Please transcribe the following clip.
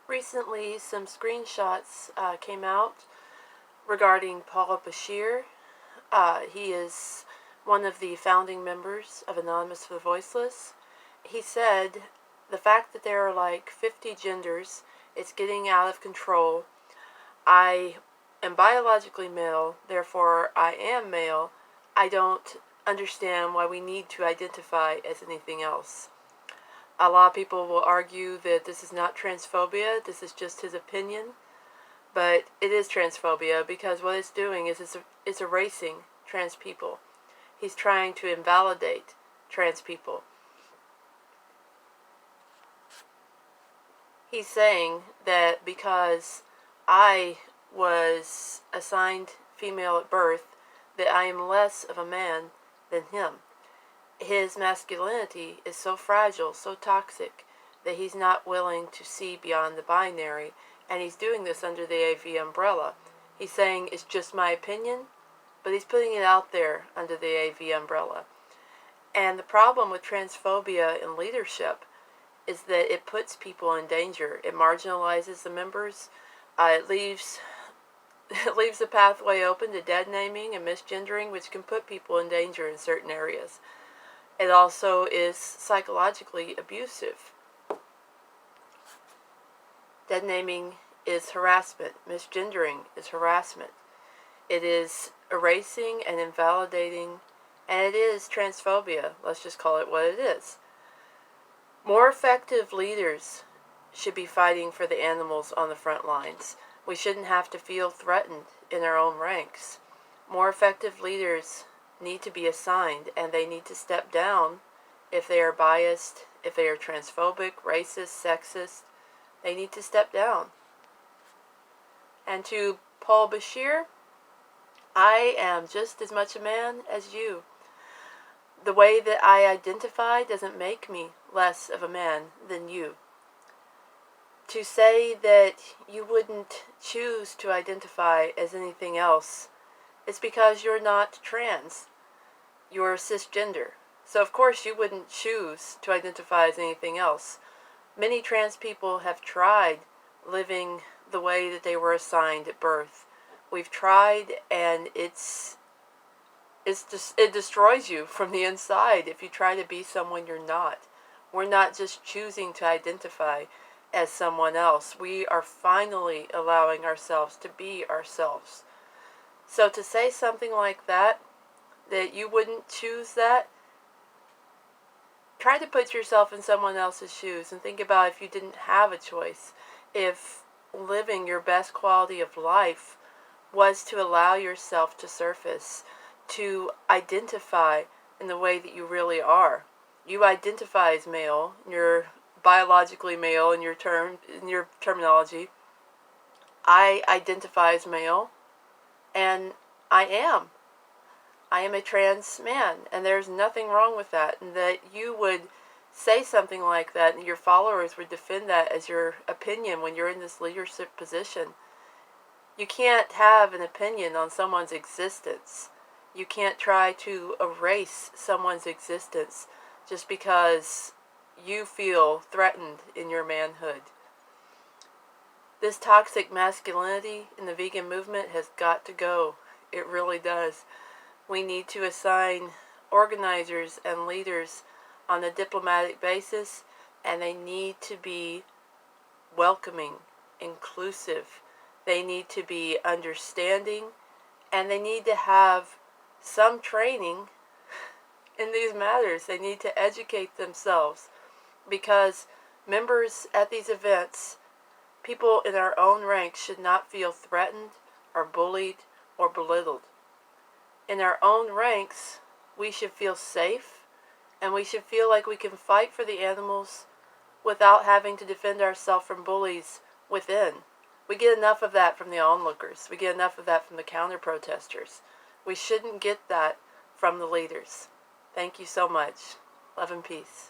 Recently, some screenshots came out regarding Paul Bashir. He is one of the founding members of Anonymous for the Voiceless. He said, the fact that there are like 50 genders, it's getting out of control. I am biologically male, therefore I am male. I don't understand why we need to identify as anything else. A lot of people will argue that this is not transphobia, this is just his opinion, but it is transphobia because what it's doing is it's erasing trans people. He's trying to invalidate trans people. He's saying that because I was assigned female at birth, that I am less of a man than him. His masculinity is so fragile, so toxic, that he's not willing to see beyond the binary, and he's doing this under the AV umbrella. He's saying it's just my opinion, but he's putting it out there under the AV umbrella. And the problem with transphobia in leadership is that it puts people in danger. It marginalizes the members. It leaves the pathway open to dead naming and misgendering, which can put people in danger in certain areas. It also is psychologically abusive. Dead naming is harassment. Misgendering is harassment. It is erasing and invalidating, and it is transphobia. Let's just call it what it is. More effective leaders should be fighting for the animals on the front lines. We shouldn't have to feel threatened in our own ranks. More effective leaders need to be assigned, and they need to step down if they are biased, if they are transphobic, racist, sexist. They need to step down. And to Paul Bashir, I am just as much a man as you. The way that I identify doesn't make me less of a man than you. To say that you wouldn't choose to identify as anything else is because you're not trans. You're cisgender. So of course you wouldn't choose to identify as anything else. Many trans people have tried living the way that they were assigned at birth. We've tried, and it destroys you from the inside if you try to be someone you're not. We're not just choosing to identify as someone else. We are finally allowing ourselves to be ourselves. So to say something like that you wouldn't choose that, try to put yourself in someone else's shoes and think about if you didn't have a choice. If living your best quality of life was to allow yourself to surface, to identify in the way that you really are. You identify as male, you're biologically male in your terminology. I identify as male, and I am a trans man, and there's nothing wrong with that. And that you would say something like that, and your followers would defend that as your opinion when you're in this leadership position. You can't have an opinion on someone's existence. You can't try to erase someone's existence just because you feel threatened in your manhood. This toxic masculinity in the vegan movement has got to go. It really does. We need to assign organizers and leaders on a diplomatic basis, and they need to be welcoming, inclusive. They need to be understanding, and they need to have some training in these matters. They need to educate themselves, because members at these events, people in our own ranks, should not feel threatened or bullied or belittled. In our own ranks, we should feel safe, and we should feel like we can fight for the animals without having to defend ourselves from bullies within. We get enough of that from the onlookers. We get enough of that from the counter-protesters. We shouldn't get that from the leaders. Thank you so much. Love and peace.